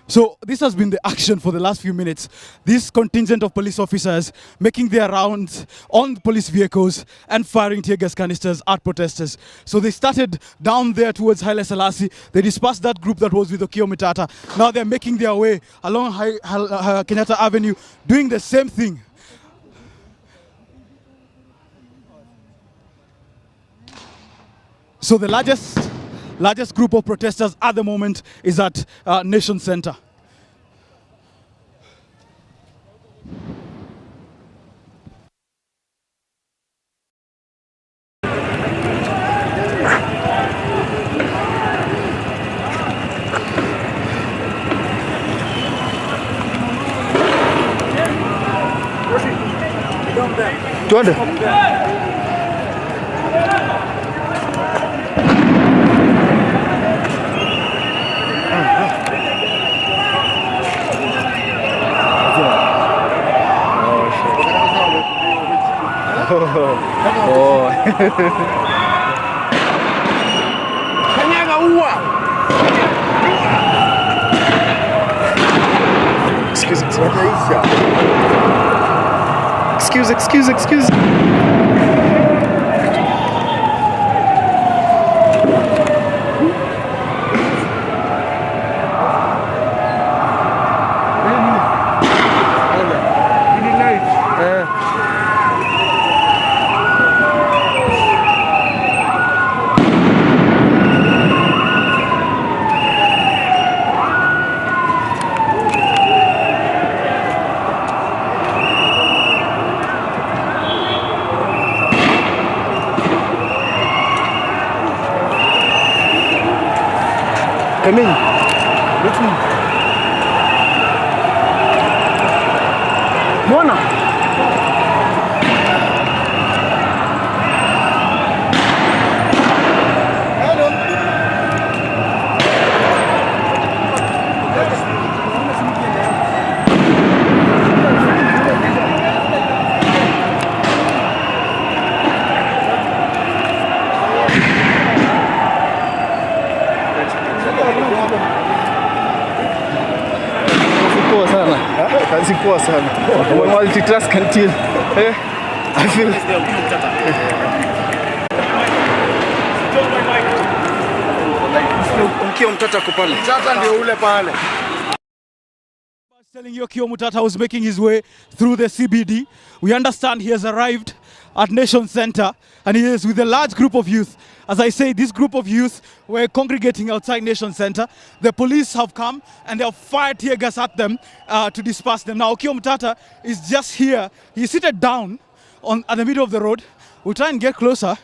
So this has been the action for the last few minutes. This contingent of police officers making their rounds on police vehicles and firing tear gas canisters at protesters. So they started down there towards Haile Salasi. They dispersed that group that was with Okiya Omtatah. Now they're making their way along Kenyatta Avenue, doing the same thing. So the largest group of protesters at the moment is at Nation Center. Tuende. Kanyaga uwa. Excuse. Come in. Let me. Mona. Kazi poa sana. Multitask until I feel Okiya Omtatah ako pale. Sasa ndio ule pale. Telling you Okiya Omtatah was making his way through the CBD. We understand he has arrived at Nation Center and he is with a large group of youth. As I say, this group of youth were congregating outside Nation Center. The police have come and they have fired tear gas at them to disperse them. Now Okiya Omtatah is just here. He's seated down at the middle of the road. We'll try and get closer.